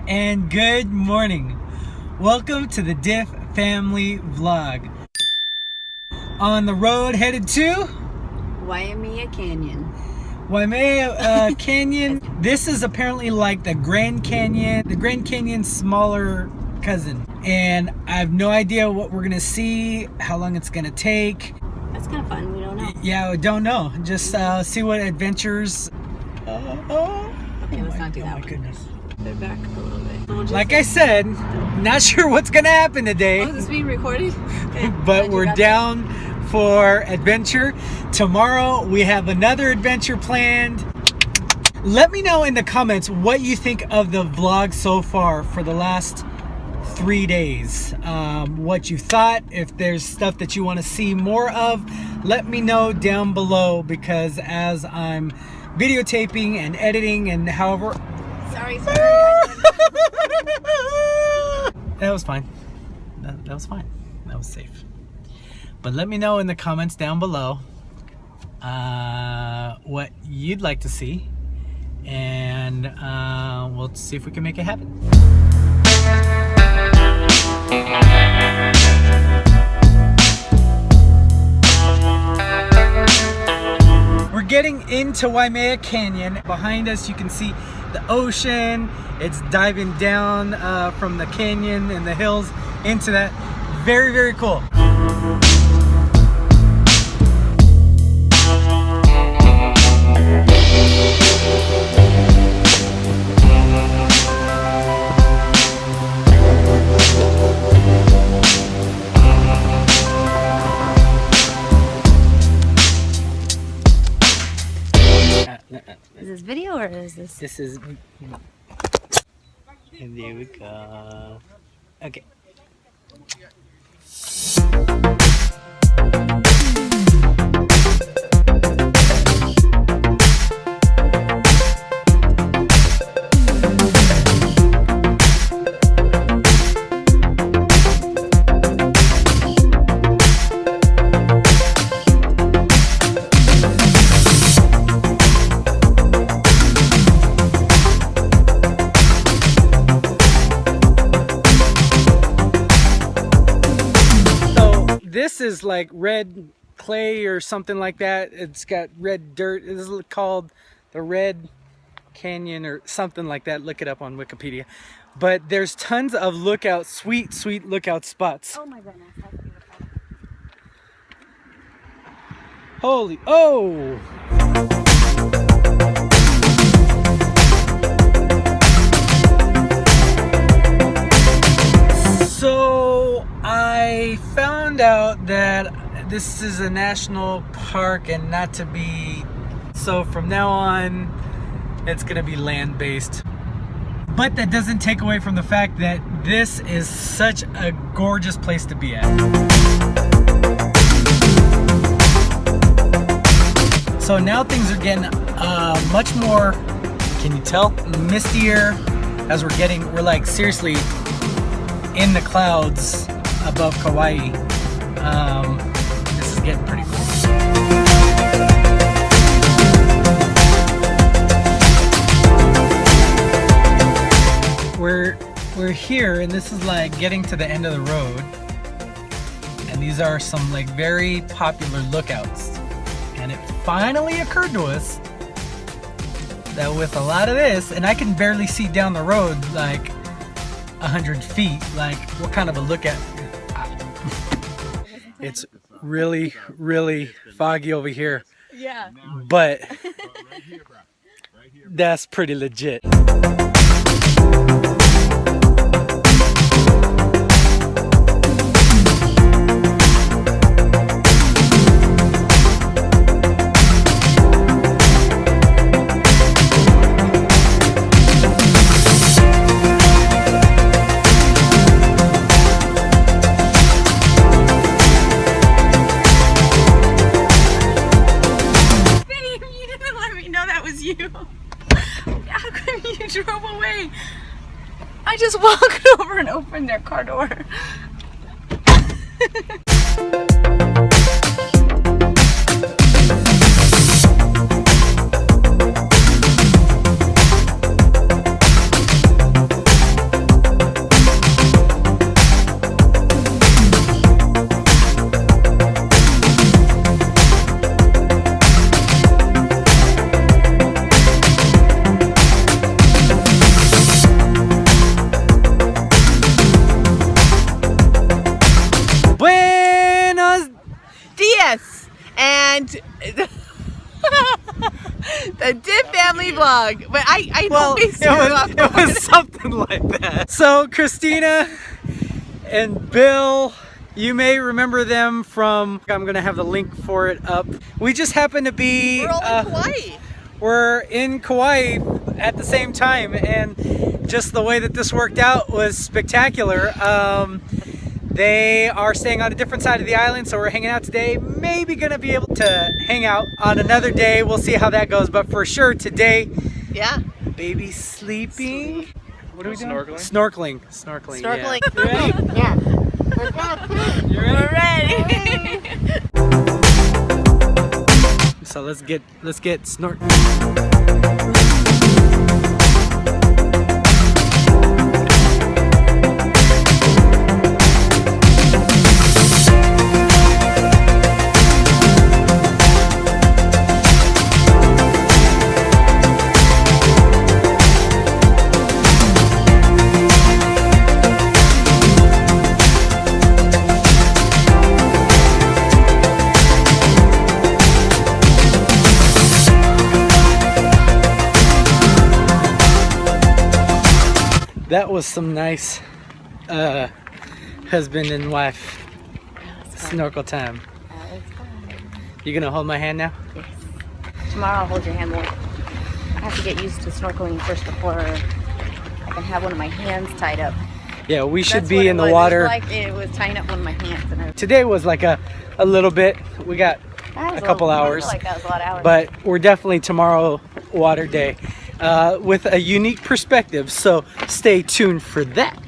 and good morning. Welcome to the Diff Family Vlog. On the road headed to Waimea Canyon. Waimea Canyon. This is apparently like the Grand Canyon, the Grand Canyon's smaller cousin. And I have no idea what we're gonna see, how long it's gonna take. That's kind of fun. We don't know. Yeah, we don't know. Just see what adventures. Okay, let's not do that. Oh my goodness. They're back a little bit. Like I said, not sure what's gonna happen today. Oh, is this being recorded? Okay. But we're down for adventure. Tomorrow we have another adventure planned. Let me know in the comments what you think of the vlog so far for the last 3 days. What you thought, if there's stuff that you want to see more of, let me know down below, because as I'm videotaping and editing and however... Sorry. That was fine. That was fine. That was safe. But let me know in the comments down below what you'd like to see, and we'll see if we can make it happen. We're getting into Waimea Canyon. Behind us you can see the ocean. It's diving down from the canyon and the hills into that. Very, very cool. Is this video or is this? This is... And there we go. Okay. This is like red clay or something like that. It's got red dirt. This is called the Red Canyon or something like that. Look it up on Wikipedia. But there's tons of lookout, sweet lookout spots. Oh my goodness. Holy, oh! So I found out that this is a national park and not to be, so from now on it's gonna be land-based. But that doesn't take away from the fact that this is such a gorgeous place to be at. So now things are getting much more, can you tell, mistier as we're like seriously in the clouds above Kauai. This is getting pretty cool. We're here, and this is like getting to the end of the road, and these are some like very popular lookouts. And it finally occurred to us that with a lot of this, and I can barely see down the road like 100 feet, like what kind of a lookout. It's really foggy over here. Yeah. But that's pretty legit. How come you drove away? I just walked over and opened their car door. vlog, but I always it was something like that. So Christina and Bill, you may remember them from, I'm gonna have the link for it up. We just happened to be we're all in Kauai. We're in Kauai at the same time, and just the way that this worked out was spectacular. They are staying on a different side of the island, so we're hanging out today. Maybe gonna be able to hang out on another day. We'll see how that goes, but for sure today, Yeah. baby's sleeping. What are we doing? Snorkeling. Snorkeling. Snorkeling. Yeah. You ready? We're ready. So let's get snort. That was some nice husband and wife snorkel time. You gonna hold my hand now? Yes. Tomorrow I'll hold your hand more. I have to get used to snorkeling first before I can have one of my hands tied up. Yeah, we should That's be what in it the was. water. It was tying up one of my hands. And Today was like a little bit. We got a couple hours. Like that was a lot of hours. But we're definitely tomorrow water day with a unique perspective. So stay tuned for that.